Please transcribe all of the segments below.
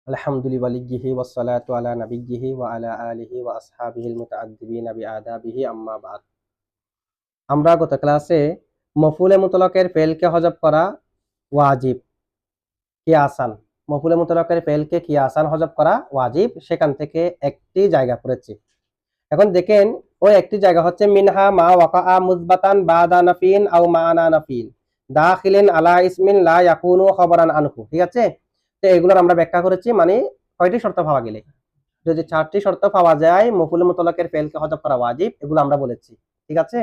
আলহামদুলিল্লাহি ওয়াসসালাতু আলা নাবিয়্যিহি ওয়া আলা আলিহি ওয়া আসহাবিহিল মুতাআদ্দিবিনা বিআদাবিহি আম্মা বাদ। আমরা গত ক্লাসে মফউলে মুতলাকের ফেলকে হযফ করা ওয়াজিব, কিয়াসান। মফউলে মুতলাকের ফেলকে কিয়াসান হযফ করা ওয়াজিব, সেখান থেকে একটি জায়গা পড়েছি। এখন দেখেন ওই একটি জায়গা হচ্ছে মিনহা মা ওয়াকাআ মুসবাতান বাদা নাফিন আও মা'না নাফিন দাখিলিন আলা ইসমিন লা ইয়াকুনু খবরান আনহু। ঠিক আছে, তো এগুলোর আমরা ব্যাখ্যা করেছি। মানে কয়টি শর্ত পাওয়া গেলে, যদি 4টি শর্ত পাওয়া যায় মফউলে মুতলাকের ফেলকে হযফ করা ওয়াজিব, এগুলো আমরা বলেছি। ঠিক আছে,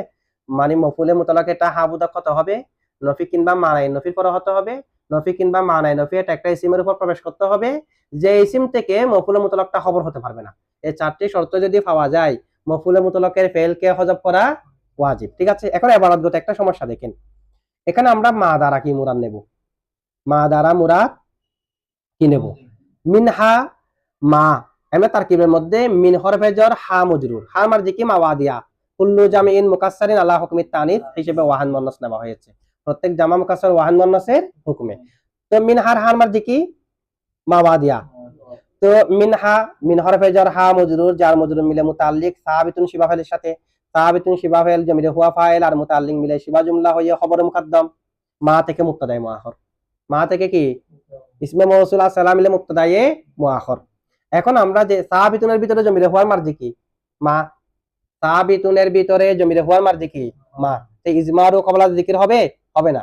মানে মফউলে মুতলাক এটা হাবুদা কত হবে, নফি কিংবা মানাই নফির পরে হতে হবে। নফি কিংবা মানাই নফি এটা একটা ইসিমের উপর প্রবেশ করতে হবে, যে ইসিম থেকে মফউলে মুতলাকটা খবর হতে পারবে না। এই 4টি শর্ত যদি পাওয়া যায় মফউলে মুতলাকের ফেলকে হযফ করা ওয়াজিব। ঠিক আছে, এখন ইবারতগত একটা সমস্যা দেখেন। এখানে আমরা মা দ্বারা কি মুরাদ নেব, মা দ্বারা মুরাদ কি নেব? মিনহা মা এমন তারকিবের মধ্যে মিন হরফে জর হা মজরুর, হা মারজি কি মাওয়াদিয়া, কুল্লু জামিইন মুকাসসারিন আলা হুকমি তানিস হিসেবে ওয়াহান মুয়ান্নাস নেওয়া হয়েছে, প্রত্যেক জামা মুকাসসার ওয়াহান মুয়ান্নাসের হুকুমে। তো মিনহার হার মারজি কি মাওয়াদিয়া। তো মিনহা মিন হরফে জর হা মজরুর, যার মজরুর মিলে মুতাল্লিক সাবিতুন শিবা ফাইলের সাথে, সাবিতুন শিবা ফাইল জমিরে হুয়া ফাইল আর মুতাল্লিক মিলে শিবা জুমলা হয়ে খবর মুকদ্দম। মা থেকে মুক্তাদায়ে মুআখর, মা থেকে কি ইসমে মৌসুল আর সালাম মিলে মুক্তাদায়ে মুআখর। এখন আমরা যে সাবিতুনের ভিতরে জমিরে হুয়ার মারজি কি মা, সাবিতুনের ভিতরে জমিরে হুয়ার মারজি কি মা, তো ইজমারু কবলা জিকির হবে হবে না?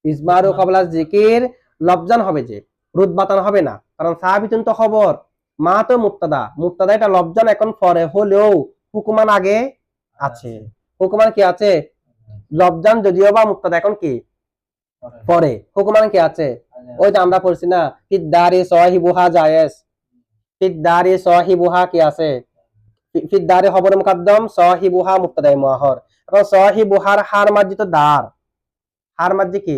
ইজমারু কবলা জিকির লফজান হবে, যে রুতবাতান হবে না, কারণ সাবিতুন তো খবর, মা তো মুক্তাদা, মুক্তাদা এটা লফজান এখন পরে হলেও হুকুমান আগে আছে। হুকুমান কি আছে? লফজান যদিও বা মুক্তাদা এখন কি পরে, হুকুমান কি আছে? ওই যে আমরা পড়ছি না, ফিদ্দারি সাহিবুহা জায়েজ, ফিদ্দারি সাহিবুহা কি আছে, ফিদ্দারি খবর মুকদ্দম, সাহিবুহা মুক্তাদায়ে মুআখর। এখন সাহিবুহার হার মার্জি তো দার, হার মার্জি কি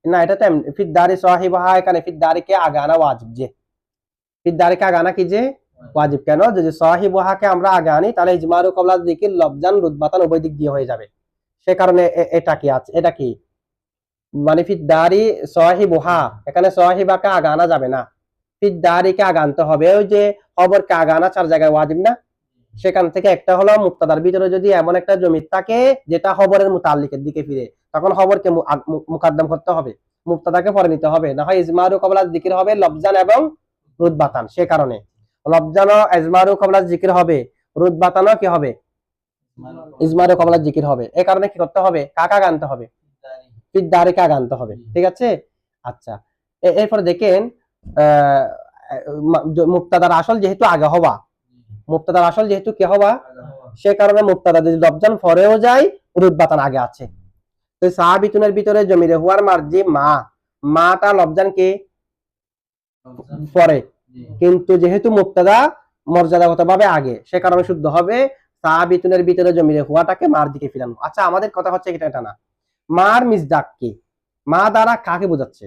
না, এটা তো ফিদ্দারি সাহিবুহা, এখানে ফিদ্দারি কে আগে আনা ওয়াজিব, যে ফিদ্দারি কে আগে আনা কি যে ওয়াজিব। কেন? যদি সাহিবুহা কে আমরা আগে আনি তাহলে ইজমারু কবলা যিকির লফজান রুতবাতান উভয় দিক দিয়ে হয়ে যাবে, সে কারণে এটা কি আছে, এটা কি মানে ফিদ্দারি সাহিবুহা, এখানে সাহিবাকে আগে আনা যাবে না, ফিদ্দারিকে আগে আনতে হবে। ওই যে খবরকে আগে আনা 4 জায়গায় ওয়াজিব না, সেখান থেকে একটা হলো মুক্তাদার ভিতরে যদি এমন একটা জমি থাকে যেটা খবরের মুতাল্লিকের দিকে ফিরে, তখন খবরকে মুকদ্দম করতে হবে, মুক্তাদাকে পরে নিতে হবে, না হয় ইজমারু কবলা যিকির হবে লফজান এবং রুতবাতান। সে কারণে লফজান ও ইজমারু কবলা যিকির হবে, রুতবাতানও কি হবে, ইজমারু কবলা যিকির হবে। এই কারণে কি করতে হবে, কাকা আনতে হবে, ফিদ্দারিকে আগে আনতে হবে। ঠিক আছে, আচ্ছা। এরপর দেখেন মুক্তাদার আসল যেহেতু আগে হবা, মুক্তাদার আসল যেহেতু কি হবা, সে কারণে মুক্তাদা যদি লফজান পরেও যায় রুতবাতান আগে আছে। তো সাবিতুনের ভিতরে জমিরে হুয়ার মার্জি মা, মাটা লফজান কি পরে, কিন্তু যেহেতু মুক্তাদা মর্যাদাগতভাবে আগে, সে কারণে শুদ্ধ হবে সাবিতুনের ভিতরে জমিরে হুয়াটাকে মার দিকে ফিরানো। আচ্ছা, আমাদের কথা হচ্ছে এটা না, মার মিসদাক কি, মা দ্বারা কাকে বোঝাচ্ছে?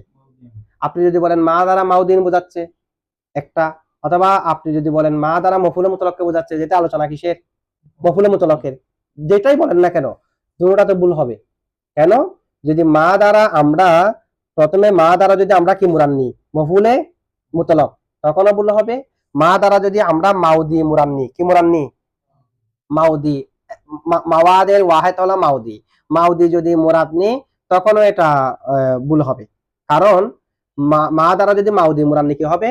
আপনি যদি বলেন মা দ্বারা মাউদিন বোঝাচ্ছে একটা, অথবা আপনি যদি বলেন মা দ্বারা মফউলে মুতলাককে বোঝাচ্ছে, যেটা আলোচনা কিসের, মফউলে মুতলাকের, যেটাই বলেন না কেন দুটোটা তো ভুল হবে। কেন? যদি মা দ্বারা আমরা প্রথমে মা দ্বারা যদি আমরা কি মুরাদ নিই মফউলে মুতলাক, তখনও ভুল হবে। মা দ্বারা যদি আমরা মাউদি মুরাদ নিই, কি মুরাদ নিই মাউদি, মাওয়াদের ওয়াহেদ হলো মাউদি, মাউদি যদি মুরাদ নিই তখনও এটা ভুল হবে। কারণ মা দ্বারা যদি মাউদি মুরাদ নিই কি হবে,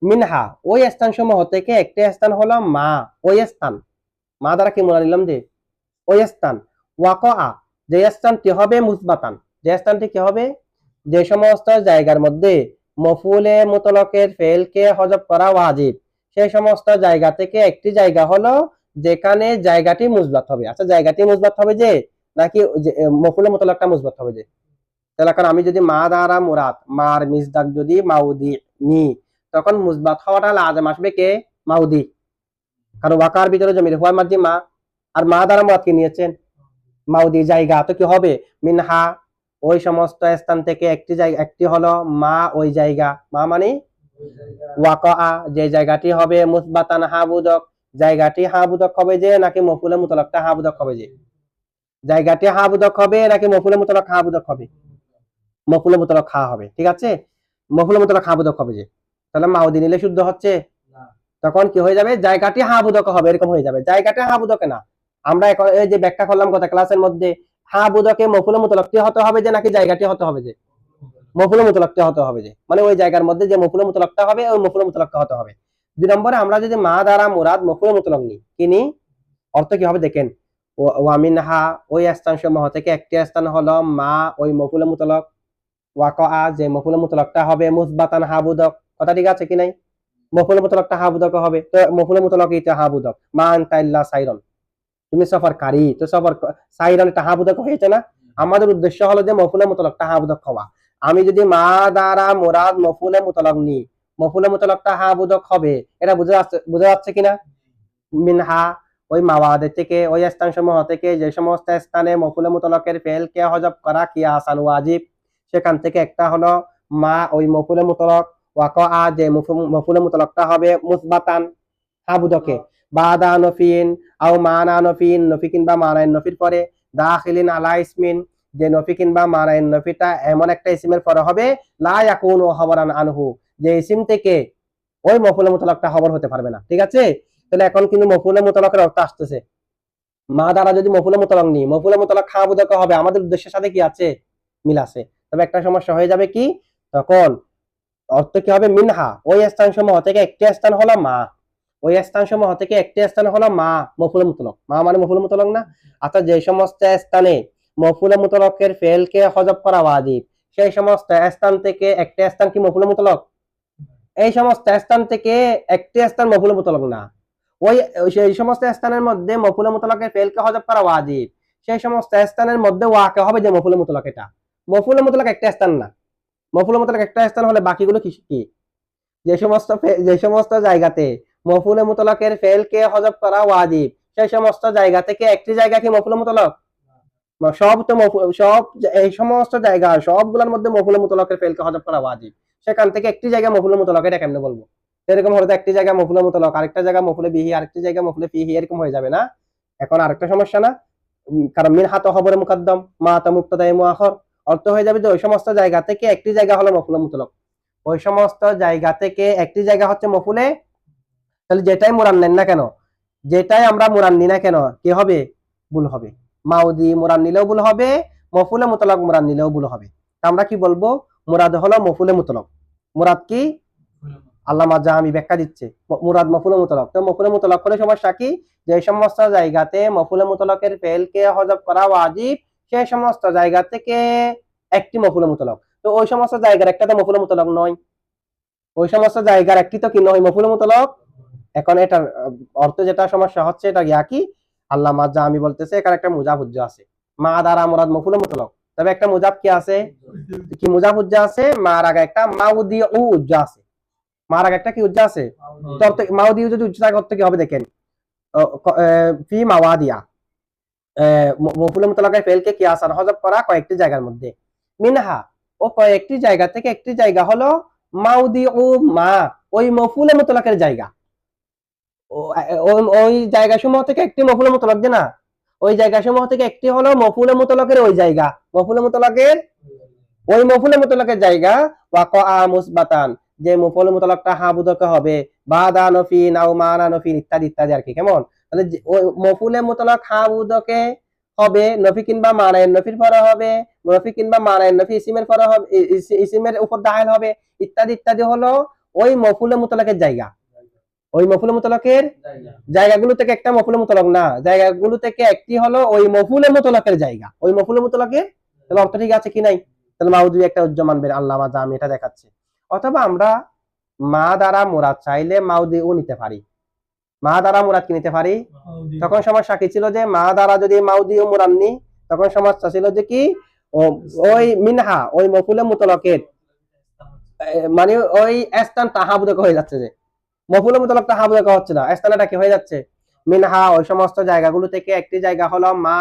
মিনহা ওই স্থান সমূহ থেকে একটি স্থান হলো মা, ওই স্থান, মা দ্বারা কি মুরাদ নিলাম যে ওই স্থান, ওয়াকআ যে স্থানটি হবে মুসবাতান, যে স্থানটি কি হবে, যে সমস্ত জায়গার মধ্যে মফউলে মুতলাকের ফেলকে হযফ করা ওয়াজিব, সেই সমস্ত জায়গা থেকে একটি জায়গা হলো যেখানে জায়গাটি মুসবাত হবে। আচ্ছা, জায়গাটি মুসবাত হবে যে নাকি মফউলে মুতলাকটা মুসবাত হবে যে? তাহলে কারণ আমি যদি মা দ্বারা মুরাদ মার মিসদাক যদি মাউদি নি, তখন মুসবাত হওয়াটা লাজম আসবে কে মাউদি, কারণ ওয়াকার ভিতরে জমির হুয়ার মার্জি মা, আর মা দ্বারা মুরাদ কি নিয়েছেন মাউদি জায়গা, তো কি হবে মিনহা ওই সমস্ত স্থান থেকে একটি জায়গা, একটি হলো মা ওই জায়গা, মা মানে ওয়াকআ যে জায়গাটি হবে মুসবাতান হাবুদক, জায়গাটি হাবুদক হবে যে নাকি মফউলে মুতলাকটা হাবুদক হবে যে, জায়গাটি হাবুদক হবে নাকি মফউলে মুতলাক হাবুদক হবে, মফউলে মুতলাক হা হবে। ঠিক আছে, মফউলে মুতলাক হাবুদক হবে যে, তাহলে মাউদি নিলে শুদ্ধ হচ্ছে, তখন কি হয়ে যাবে, জায়গাটি হাবুদক হবে, এরকম হয়ে যাবে। জায়গাটা হাবুদকে না, আমরা এখন এই যে ব্যাখ্যা করলাম কথা ক্লাসের মধ্যে, হাবুদকে মফুলে মুতলাক্তি হতে হবে যে নাকি জায়গাটি হতে হবে যে, মফুলে মুতলাক্তি হতে হবে যে, মানে ওই জায়গার মধ্যে যে মফুলে মুতলাক্তা হবে ওই মফুলে মুতলাক্তা হতে হবে। 2 নম্বরে আমরা যদি মা দ্বারা মুরাদ মফুলে মুতলাক নিই, কি নি অর্থ কি হবে দেখেন, ওয়ামিনহা ওই স্থান সমূহ থেকে একটি স্থান হলো মা ওই মফুলে মুতলাক, ওয়াকা যে মফুলে মুতলাকটা হবে মুসবাতান হাবুদক, কথা ঠিক আছে কি নাই, মফুলে মুতলাকটা হাবুদক হবে, তো মফুলে মুতলাক এটা হাবুদক, মা আনতা ইল্লা সাইরন, তুমি সফরকারী, তো সফর সাইরন এটা হাবুদক হয়েছে না। আমাদের উদ্দেশ্য হলো যে মফুলে মুতলাকটা হাবুদক হওয়া। আমি যদি মা দ্বারা মুরাদ মফুলে মুতলাক নিই, মফুলে মুতলাকটা হাবুদক হবে, এটা বোঝা যাচ্ছে কিনা। মিনহা ওই মাওয়াদের থেকে, ওই স্থান সমূহ থেকে যে সমস্ত স্থানে মফুলে মুতলাকের ফেলকে হজব করা কিয়াসান ওয়াজিব, সেখান থেকে একটা হলো মা ওই মফুলে মুতলাক, ওয়াকা যে মফুলে মুতলাকটা হবে মুসবাতান হাবুদকে, বাদা নফিন আও মানা নফিন, নফি কিংবা মানাইন নফির পরে, দাখিলিন আলা ইসমিন যে নফি কিংবা মানাইন নফিটা এমন একটা ইসিমের পরে হবে, লা ইয়াকুনু খবরান আনহু যে ইসিম থেকে ওই মফুলে মুতলাকটা খবর হতে পারবে না, ঠিক আছে। তাহলে এখন কিন্তু মফুলে মুতলাকের অর্থ আসতেছে, মা দ্বারা যদি মফুলে মুতলাক নিই, মফুলে মুতলাক হাবুদক হবে, আমাদের উদ্দেশ্যের সাথে কি আছে, মিল আছে। তবে একটা সমস্যা হয়ে যাবে কি, তখন অর্থ কি হবে, মিনহা ওই স্থান সমূহ থেকে একটি স্থান হলো মা, ওই স্থান সমূহ থেকে একটি স্থান হলো মা মফুলে মুতলাক, মা মানে মফুলে মুতলাক না, অর্থাৎ যে সমস্ত স্থানে মফুলে মুতলাকের ফেলকে হজব করা ওয়াজিব, সেই সমস্ত স্থান থেকে একটি স্থান কি মফুলে মুতলাক, এই সমস্ত স্থান থেকে একটি স্থান মফুলে মুতলাক না, ওই সেই সমস্ত স্থানের মধ্যে মফুলে মুতলাকের ফেলকে হজব করা ওয়াজিব, সেই সমস্ত স্থানের মধ্যে ওয়াকে হবে যে মফুলে মুতলাক, এটা মফুলে মুতলাক একটা স্থান না, মফুলে মুতলাক একটা স্থান হলে বাকিগুলো কি কি, যে সমস্ত জায়গাতে মফুলে মুতলাকের ফেলকে হজব করা ওয়াজিব, সেই সমস্ত জায়গা থেকে একটি জায়গা কি মফুলে মুতলাক, সব তো সব এই সমস্ত জায়গা সবগুলোর মধ্যে মফুলে মুতলাকের ফেলকে হজব করা ওয়াজিব, সেখান থেকে একটি জায়গা মফুলে মুতলাক, এটা কেমনে বলবো, এরকম হলে তো একটি জায়গা মফুলে মুতলাক, আরেকটা জায়গা মফুলে বিহি, আরেকটি জায়গা মফুলে ফিহি, এরকম হয়ে যাবে না। এখন আরেকটা সমস্যা না, কারণ মিন হাত খবরে মুকদ্দম মা তা মুক্তাদা মুআখর, অর্থ হয়ে যাবে যে ওই সমস্ত জায়গা থেকে একটি জায়গা হলো মফুলে মুতলাক, ওই সমস্ত জায়গা থেকে একটি জায়গা হচ্ছে মফুলে, তাহলে যেটাই মুরান নেন না কেন, যেটাই আমরা মুরান নি না কেন কি হবে, ভুল হবে। মাউদি মুরান নিলেও ভুল হবে, মফুলে মুতলাক মুরান নিলেও ভুল হবে। আমরা কি বলবো, মুরাদ হলো মফুলে মুতলাক, মুরাদ কি, আল্লামা জামি ব্যাখ্যা দিচ্ছে, মুরাদ মফুলে মুতলাক, তো মফুলে মুতলাক করে সমস্যা কি, যে সমস্ত জায়গাতে মফুলে মুতলাকের ফেলকে হজব করা ওয়াজিব, সেই সমস্ত জায়গা থেকে একটি মফুলে মুতলাক, তো ওই সমস্ত জায়গার একটা তো মফুলে মুতলাক নয়, ওই সমস্ত জায়গার একটি তো কি নয় মফুলে মুতলাক। এখন এটার অর্থ যেটা সমস্যা হচ্ছে, এটা ইয়া কি, আল্লামা জামি বলতেছে এখানে একটা মুজাব হুজ্জা আছে, মা দ্বারা মুরাদ মফুলে মুতলাক, তবে একটা মুজাব কি আছে, কি মুজাব হুজ্জা আছে, মার আগে একটা মাউদি উ হুজ্জা আছে, মার আগে একটা কি হুজ্জা আছে, তো অর্থ মাউদি যদি উজ্জা থাকে অর্থ কি হবে দেখেন, ফি মাওয়াদিয়া মফুলে মুতলাকের ফেলকে কি আসান হজব করা কয়েকটি জায়গার মধ্যে, মিনহা ও কয়েকটি জায়গা থেকে একটি জায়গা হলো মাউদি উ মা ওই মফুলে মুতলাকের জায়গা, ওই জায়গা সমূহ থেকে একটি মফুলে মুতলাক যে না, ওই জায়গা সমূহ থেকে একটি হলো মফুলে মুতলাকের ওই জায়গা, মফুলে মুতলাকের ওই মফুলে মুতলাকের জায়গা, ওয়াকা মুসবাতান যে মফুলে মুতলাকটা হাবুদক হবে, বাদা নফিন আও মানা নফিন ইত্যাদি ইত্যাদি আর কি, কেমন, তাহলে ওই মফুলে মুতলাক হাবুদকে হবে, নফি কিংবা মানায়ের নফির পরে হবে, নফি কিংবা মানায়ের নফি ইসিমের পরে হবে, ইসিমের উপর দাখিল হবে, ইত্যাদি ইত্যাদি হলো ওই মফুলে মুতলাকের জায়গা, ওই মফুলে মুতলাকের জায়গাগুলো থেকে একটা মফুলে মুতলাক না, জায়গাগুলো থেকে একটি হলো ওই মফুলে মুতলাকের জায়গা, ওই মফুলে মুতলাকের, তাহলে অর্থ ঠিক আছে কি নাই, তাহলে মাউদি একটা উজ্জ মানবেন, আল্লামা জামি এটা দেখাচ্ছে। অথবা আমরা মা দ্বারা মুরাদ চাইলে মাউদি ও নিতে পারি, মা দ্বারা মুরাদ কি নিতে পারি, তখন সমস্যা কি ছিল যে মা দ্বারা যদি মাউদি ও মুরাদ নি, তখন সমস্যা ছিল যে কি, ওই মিনহা ওই মফুলে মুতলাকের মানে ওই স্থান তাহাবুদক হয়ে যাচ্ছে, যে মফুলে মুতলাক তাহাবুদক হচ্ছে না, স্থানটা কি হয়ে যাচ্ছে, মিনহা ওই সমস্ত জায়গাগুলো থেকে একটি জায়গা হলো মা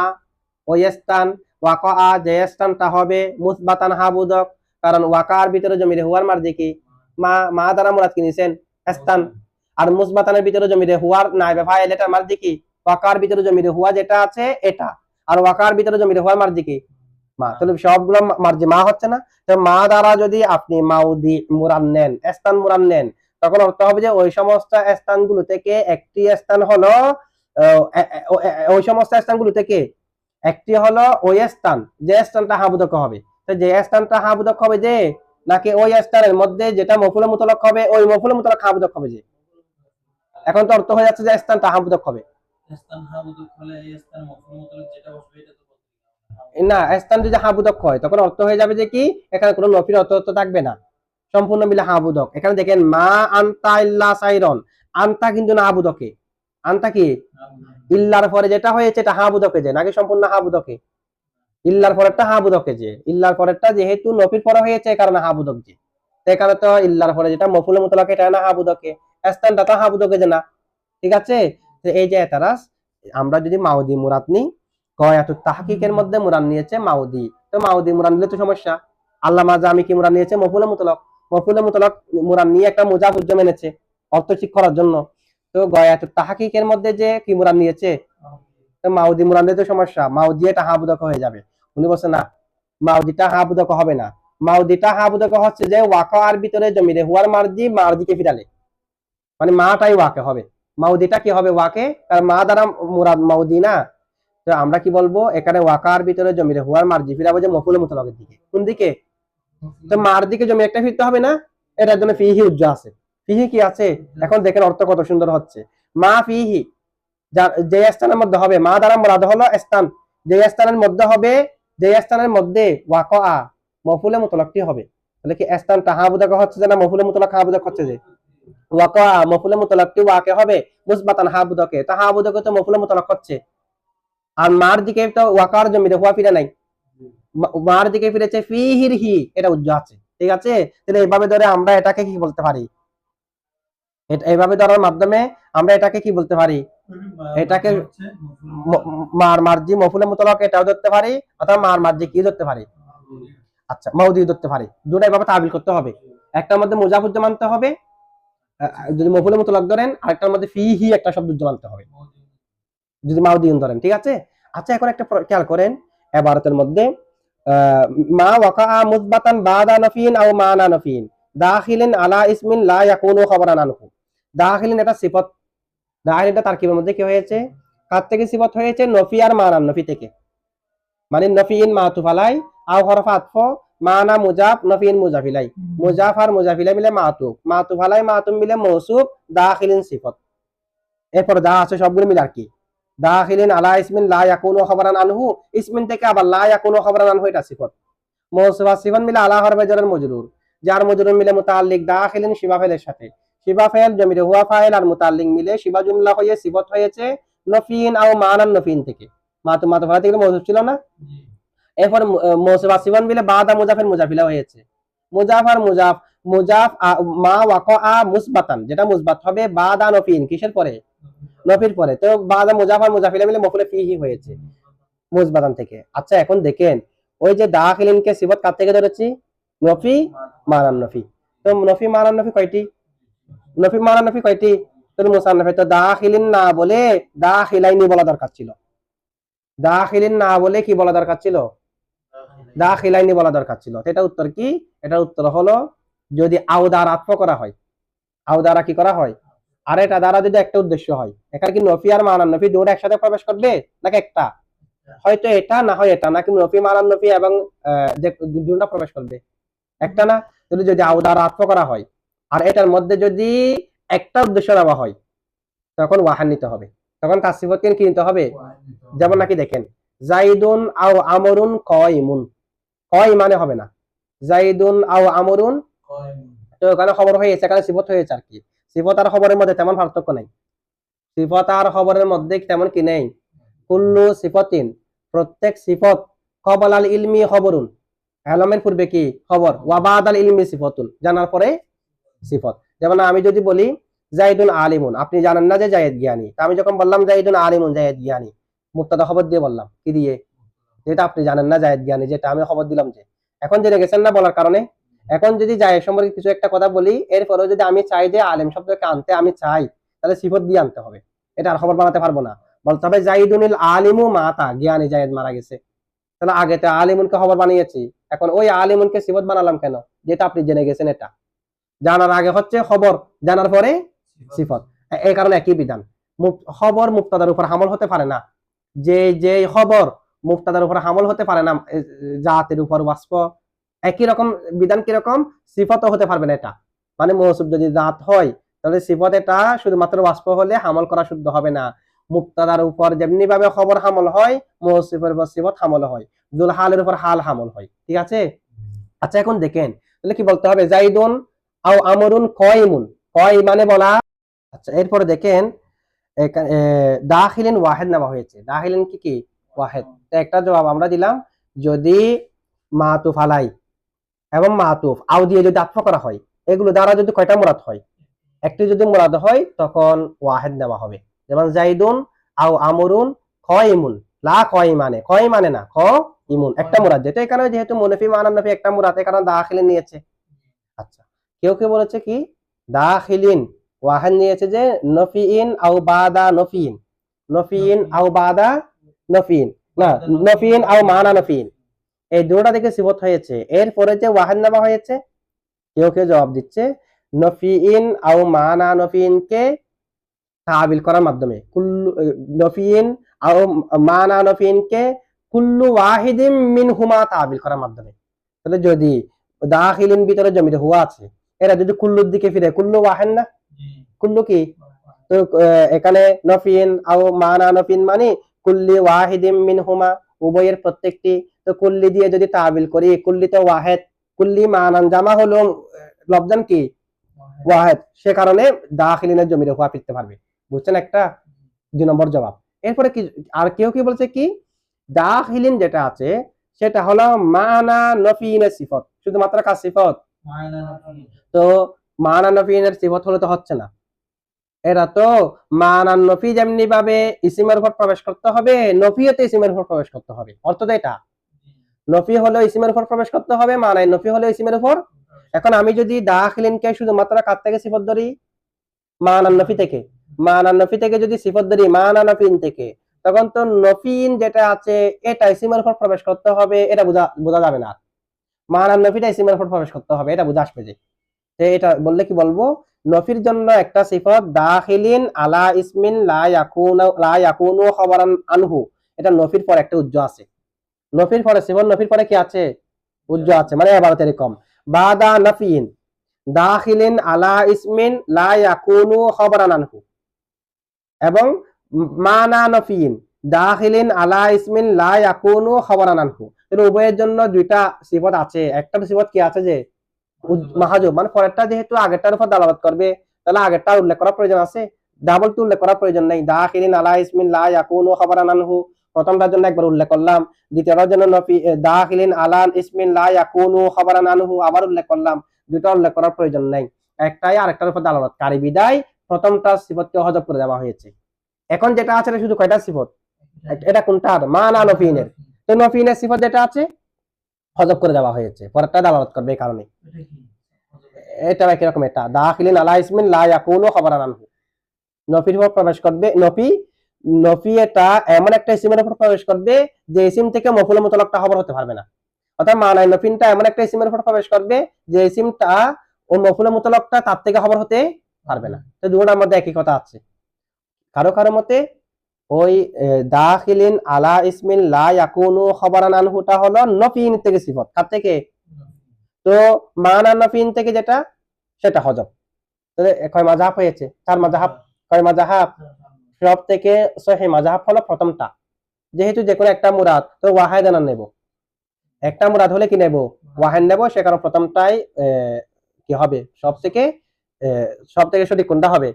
ওই স্থান, ওয়াকা যে স্থানটা হবে মুসবাতান হাবুদক, কারণ ওয়াকার ভিতরে জমিরে হুয়ার মার্জি কি, মা দ্বারা মুরাদ কি নিছেন স্থান, আর মুসবাতানের ভিতরে জমিরে হুয়ার নাইবে ফাইল, এটার মার্জি কি, ওয়াকার ভিতরে জমিরে হুয়া যেটা আছে এটা, আর ওয়াকার ভিতরে জমিরে হুয়ার মার্জি কি মা, তাহলে সবগুলো মার্জি মা হচ্ছে না, তো মা দ্বারা যদি আপনি মাউদি মুরাদ নেন, স্থান মুরাদ নেন, তখন অর্থ হবে যে ওই সমস্ত স্থানগুলো থেকে একটি স্থান হলো ওই সমস্ত স্থানগুলো থেকে একটি হলো ওই স্থান যে স্থানটা হাবুদক হবে। তো যে স্থানটা হাবুদক হবে যে, নাকি ওই স্থানের মধ্যে যেটা মফুলে মুতলাক হবে ওই মফুলে মুতলাক হাবুদক হবে যে। এখন তো অর্থ হয়ে যাচ্ছে যে স্থানটা হাবুদক হবে। না, স্থান যদি হাবুদক হয় তখন অর্থ হয়ে যাবে যে কি, এখানে কোনো নফির অর্থ থাকবে না, সম্পূর্ণ মিলে হাবুদক। এখানে দেখেন মা আনতা ইল্লা সাইরন, আনতা কিন্তু না হাবুদকে, আনতা কি ইল্লার পরে যেটা হয়েছে এটা হাবুদকে যে, নাকি সম্পূর্ণ হাবুদকে? ইল্লার পরেরটা হাবুদকে যে, ইল্লার পরেরটা যেহেতু নফির পরে হয়েছে এই কারণে হাবুদক যে, এখানে তো ইল্লার পরে যেটা মফুলে মুতলাক এটা না হাবুদকে, স্থানটা তো হাবুদকে যে না। ঠিক আছে, তো এই যে এতারাস, আমরা যদি মাউদি মুরাদ নিই, গয়াতুত তাহকিকের মধ্যে মুরাদ নিয়েছে মাউদি, তো মাউদি মুরাদ নিলে তো সমস্যা। আল্লামা জামি কি মুরাদ নিয়েছে মফুলে মুতলাক, মফুলে মুতলাক মুরাদ নিয়ে একটা মুজাফ উজ্জম এনেছে অর্থ ঠিক করার জন্য। তো গয়াতুত তাহকিকের মধ্যে যে কি মুরাদ নিয়েছে, তো মাউদি মুরাদ নিলে তো সমস্যা, মাউদি এটা হাবুদক হয়ে যাবে। উনি বলছে না, মাউদিটা হাবুদক হবে না, মাউদিটা হাবুদক হচ্ছে যে ওয়াকার ভিতরে জমিরে হুয়ার মার্জি, মার্জিকে ফিরালে মানে মাটাই ওয়াকে হবে, মাউদিটা কি হবে ওয়াকে, কারণ মা দ্বারা মুরাদ মাউদি না। তো আমরা কি বলবো, এখানে ওয়াকার ভিতরে জমিরে হুয়ার মার্জি ফিরাবো যে মফুলে মুতলাকের দিকে, কোন দিকে? তো মার দিকে জমি একটা ফিরতে হবে না, এটার জন্য ফিহি উজ্জ আছে। ফিহি কি আছে এখন দেখেন অর্থ কত সুন্দর হচ্ছে, মা ফিহি, যে স্থানের মধ্যে হবে, মা দ্বারা মুরাদ হলো স্থান, যে স্থানের মধ্যে হবে, যে স্থানের মধ্যে ওয়াকা মফুলে মুতলাকটি হবে। তাহলে কি স্থানটা হাবুদক হচ্ছে যে না মফুলে মুতলাক হাবুদক হচ্ছে যে, ওয়াকা মফুলে মুতলাকটি ওয়াকে হবে মুসবাতান হাবুদকে, তা হাবুদকে তো মফুলে মুতলাক হচ্ছে। আর মার দিকে তো ওয়াকার জমিতে হুয়া ফিরে নাই, মার দিকে ফিরেছে ফিহির হি, এটা উজ্জ আছে। ঠিক আছে, তাহলে এইভাবে ধরে আমরা এটাকে কি বলতে পারি, এইভাবে ধরার মাধ্যমে আমরা এটাকে কি বলতে পারি, এটাকে মার মার্জি মফুলে মুতলাক এটাও ধরতে পারি, অথবা মার মার্জি কি ধরতে পারি, আচ্ছা মাউদি ধরতে পারি। দুটো এভাবে তাবিল করতে হবে, একটার মধ্যে মুজাফুজ্জ মানতে হবে যদি মফুলে মুতলাক ধরেন, আরেকটার মধ্যে ফিহি একটা শব্দ মানতে হবে যদি মাউদিউন ধরেন। ঠিক আছে, আচ্ছা এখন একটা খেয়াল করেন ইবারতের মধ্যে মা ওয়াকা মুসবাতান বাদা নাফিন আও মানা নাফিন দাখিলিন আলা ইসমিন লা ইয়াকুনু খাবরান আনহু। দাখিলিন এটা সিফত, দাখিলিনটা তারকিবের মধ্যে কি হয়েছে, কার থেকে সিফত হয়েছে, নফি আর মানান নফি থেকে, মানে নফিন মাতুফ আলাই আও হরফ আতফ, মানা মুজাফ, নফিন মুজাফিলাই, মুজাফ আর মুজাফিলাই মিলে মাতুফ, মাতুফ আলাই মাতুফ মিলে মৌসুফ, দাখিলিন সিফত। এরপর যা আছে সবগুলো মিলে আর কি, দাখিলিন আলা ইসমিন লা ইয়াকুনু খাবরান আনহু, ইসমিন থেকে আবার লা ইয়াকুনু খাবরান আনহু এটা সিফত, মৌসুফ আর সিফত মিলে আলা হরফে জারের মজরুর, যার মজরুর মিলে মুতাআল্লিক দাখিলিন শিবা ফাইলের সাথে, শিবা ফাইল জমিরে হুয়া ফাইল আর মুতাআল্লিক মিলে শিবা জুমলা হয়ে সিফত হয়েছে নফিন আও মানান নফিন থেকে, মাতু মাতু ফালা থেকে মৌসুফ ছিল না। এরপর মৌসুফ আর সিফত মিলে বাদা মুজাফের মুজাফিলা হয়েছে, মুজাফ আর মুজাফ, মুজাফ মা ওয়াকা মুসবাতান যেটা মুসবাত হবে বাদা নফিন কিসের পরে, নফির পরে, তো বাদা মুজাফার মুজাফিলা মিলে মফুলে ফিহি হয়েছে মুসবাতান থেকে। আচ্ছা এখন দেখেন ওই যে দাখিলিনকে সিফত কার থেকে ধরেছি, নফি মানান নফি, তো নফি মানান নফি কয়টি, নফি মানান নফি কয়টি, তো মুসান্নাফে, তো দাখিলিন না বলে দাখিলাইনি বলা দরকার ছিল, দাখিলিন না বলে কি বলা দরকার ছিল, দাখিলাইনি বলা দরকার ছিল। এটা উত্তর কি, এটার উত্তর হলো যদি আও দ্বারা আতফ করা হয়, আও দ্বারা কি করা হয়, আর এটা দ্বারা যদি একটা উদ্দেশ্য হয়, এখানে কি নফি আর মানান নফি দুটো একসাথে প্রবেশ করবে নাকি একটা, হয়তো এটা না হয় এটা, নাকি নফি মানান নফি এবং দুটো প্রবেশ করবে, একটা না। যদি আও দ্বারা আতফ করা হয় আর এটার মধ্যে যদি একটা উদ্দেশ্য দেওয়া হয় তখন ওয়াহান নিতে হবে, তখন তার সিফতকে কি নিতে হবে, যেমন নাকি দেখেন জাইদুন আও আমরুন কাইমুন, কয় মানে হবে না, জাইদুন আও আমরুন, তো ওখানে খবর হয়েছে, এখানে সিফত হয়েছে আর কি, সিফত আর খবরের মধ্যে তেমন পার্থক্য নাই, সিফত আর খবরের মধ্যে তেমন কি নেই, কুল্লু সিফতিন প্রত্যেক সিফত কবলাল ইলমি খবরুন, আলমের পূর্বে কি খবর, ওয়াবাদাল ইলমি সিফতুন জানার পরে সিফত। যেমন আমি যদি বলি জাইদুন আলিমুন, আপনি জানেন না যে জায়েদ জ্ঞানী, তা আমি যখন বললাম জাইদুন আলিমুন জায়েদ জ্ঞানী, মুবতাদা খবর দিয়ে বললাম কি দিয়ে, যেটা আপনি জানেন না জায়েদ জ্ঞানী, যেটা আমি খবর দিলাম যে, এখন জেনে গেছেন না বলার কারণে। এখন যদি জায়েদ সম্পর্কে কিছু একটা কথা বলি, এরপরেও যদি আমি চাই যে আলেম শব্দকে আনতে আমি চাই, তাহলে সিফত দিয়ে আনতে হবে, এটা আর খবর বানাতে পারবো না, বলতে হবে জাইদুনিল আলিমু মাতা, জ্ঞানী জায়েদ মারা গেছে, তাহলে আগে তো আলিমুনকে খবর বানিয়েছি, এখন ওই আলিমুনকে সিফত বানালাম কেন, যেটা আপনি জেনে গেছেন এটা, জানার আগে হচ্ছে খবর, জানার পরে সিফত। এই কারণে একই বিধান। খবর মুবতাদার উপর হামল হতে পারে না। যে খবর মুবতাদার উপর হামল হতে পারে না, জাতের উপর ওয়াসফ, একই রকম বিধান কিরকম, সিফতও হতে পারবে না এটা। মানে মৌসুফ যদি জাত হয় তাহলে সিফত এটা শুধুমাত্র ওয়াসফ হলে হামল করা শুদ্ধ হবে না। মুবতাদার উপর যেমনি ভাবে খবর হামল হয়, মৌসুফের উপর সিফত হামল হয়, দুল হালের উপর হাল হামল হয়। ঠিক আছে। আচ্ছা এখন দেখেন তাহলে কি বলতে হবে, জাইদুন আও আমরুন কয়মুন, কয় মানে বলা। আচ্ছা এরপরে দেখেন দাখিলিন ওয়াহিদ নেওয়া হয়েছে। দাখিলিন কি ওয়াহিদ। একটা জবাব আমরা দিলাম, যদি মাতুফ আলাই এবং মাতুফ আও দিয়ে যদি আতফা করা হয়, এগুলো দ্বারা যদি কয়টা মুরাদ হয়, একটি যদি মুরাদ হয় তখন ওয়াহিদ নেওয়া হবে। যেমন জাইদুন আও আমরুন কয়মুন, লা কয় মানে না, ক ইমুন একটা মুরাদ, যেহেতু এখানে যেহেতু মুনাফি মানান নফি একটা মুরাদ, এই কারণে দাখিলিন নিয়েছে। আচ্ছা কেউ কেউ বলেছে কি দাখিলিন ওয়াহিদ নিয়েছে যে নফিইন আও বাদা নফিইন, নফিইন আও বাদা নফিইন, না নফিইন আও মানা নফিইন, এই দুটোটা থেকে সিফত হয়েছে। এরপরে যে ওয়াহিদ নেওয়া হয়েছে, কেউ কেউ জবাব দিচ্ছে নফিইন আও মানা নফিইনকে তাবিল করার মাধ্যমে, কুল্লু নফিইন আও মানা নফিইনকে কুল্লু ওয়াহিদিন মিনহুমা তাবিল করার মাধ্যমে। তাহলে যদি দাখিলিন ভিতরে জমিতে হুয়া আছে, এরা যদি কুল্লুর দিকে ফিরে, কুল্লু ওয়াহিদ না, কুল্লু কি, তো এখানে নফিইন আও মানা নফিইন মানে কুল্লি ওয়াহিদিন মিনহুমা, উভয়ের প্রত্যেকটি। তো কুল্লি দিয়ে যদি তাবিল করি, কুল্লি তো ওয়াহিদ, কুল্লি মানান জামা হলো লফজান কি ওয়াহিদ, সে কারণে দাখিলিনের জমিতে হুয়া ফিরতে পারবে। বুঝছেন একটা 2 নম্বর জবাব। এরপরে কি আর কেউ কি বলছে কি দাখিলিন যেটা আছে সেটা হলো মানা নফিনের সিফত, শুধুমাত্র কার সিফত, তো মানা নফিনের সিফত হলে তো হচ্ছে না। এরা তো মানান নফি যেমনি ভাবে ইসিমের উপর প্রবেশ করতে হবে, নফিয়তে ইসিমের উপর প্রবেশ করতে হবে। অর্থ তো এটা, নফি হলো ইসিমের উপর প্রবেশ করতে হবে, মানায় নফি হলো ইসিমের উপর। এখন আমি যদি দাখিলিনকে শুধুমাত্র কার থেকে সিফত ধরি, মানান নফি থেকে, মানান নফি থেকে যদি সিফত ধরি মানা নফিন থেকে, তখন তো নফিন যেটা আছে এটা ইসিমের উপর প্রবেশ করতে হবে, এটা বোঝা যাবে না। মানান নফিটা ইসিমের উপর প্রবেশ করতে হবে, এটা বুঝা আসবে যে। এটা বললে কি বলবো, নফির জন্য একটা সিফত দাখিলিন আলা ইসমিন লা ইয়াকুনু খবরান আনহু, এটা নফির পর একটা উজ্জ আছে। নফির পরে সিফত, নফির পরে কি আছে, উজ্জ আছে। মানে এবারতে এরকম বাদা নফিন দাখিলিন আলা ইসমিন লা ইয়াকুনু খবরান আনহু, এবং মানা নফিন দাখিলিন আলা ইসমিন লা ইয়াকুনু খবরান আনহু, এর উভয়ের জন্য দুইটা সিফত আছে। একটা সিফত কি আছে যে মাহাজুব, মানে পরেরটা যেহেতু আগেরটার উপর দালালত করবে, তাহলে আগেরটা উল্লেখ করার প্রয়োজন আছে, ডাবল টু উল্লেখ করার প্রয়োজন নেই। দাখিলিন আলা ইসমিন লা ইয়াকুনু খবরান আনহু প্রথমটার জন্য একবার উল্লেখ করলাম, দ্বিতীয়টার জন্য নফি দাখিলিন আলা ইসমিন লা ইয়াকুনু খবরান আনহু আবার উল্লেখ করলাম, দুটো উল্লেখ করার প্রয়োজন নাই, একটাই আরেকটার উপর দালালত কারি বিদায় প্রথমটা সিফতকে হযফ করে দেওয়া হয়েছে। এখন যেটা আছে শুধু কয়টা সিফত, এটা কোনটার, মানা নফিনের, তো নফিনের সিফত যেটা আছে হযফ করে দেওয়া হয়েছে, পরেরটা দালালত করবে। এই কারণে এটা একই রকম, এটা দাখিলিন আলা ইসমিন লা ইয়াকুনু খবরান আনহু, নফির উপর প্রবেশ করবে। নফি এটা এমন একটা ইসিমের উপর প্রবেশ করবে যে ইসিম থেকে মফউল মুতলাকটা খবর হতে পারবে না। অর্থাৎ মানায় নফিনটা এমন একটা ইসিমের উপর প্রবেশ করবে যে ইসিমটা ও মফউল মুতলাকটা তার থেকে খবর হতে পারবে না। তো দুটোর মধ্যে একই কথা আছে। কারো মতে ওই দাখিলিন আলা ইসমিন লা ইয়াকুনু খবরান আনহুটা হলো নফিন থেকে সিফত, কার থেকে, তো মানা নফিন থেকে যেটা সেটা হযফ। তাহলে কয় মাযহাব হয়েছে, 4 মাযহাব। কয় মাযহাব, সব থেকে সহিহ মাযহাব হলো প্রথমটা, যেহেতু যে কোনো একটা মুরাদ তো ওয়াহিদ আনা নেব, একটা মুরাদ হলে কি নেব, ওয়াহিদ নেব, সে কারণে প্রথমটাই কি হবে, সব থেকে সঠিক কোনটা হবে,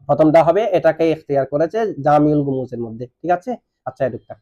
প্রথমটা হবে। এটাকে ইখতিয়ার করেছে জামিউল গুমুজের মধ্যে। ঠিক আছে। আচ্ছা এটুকু।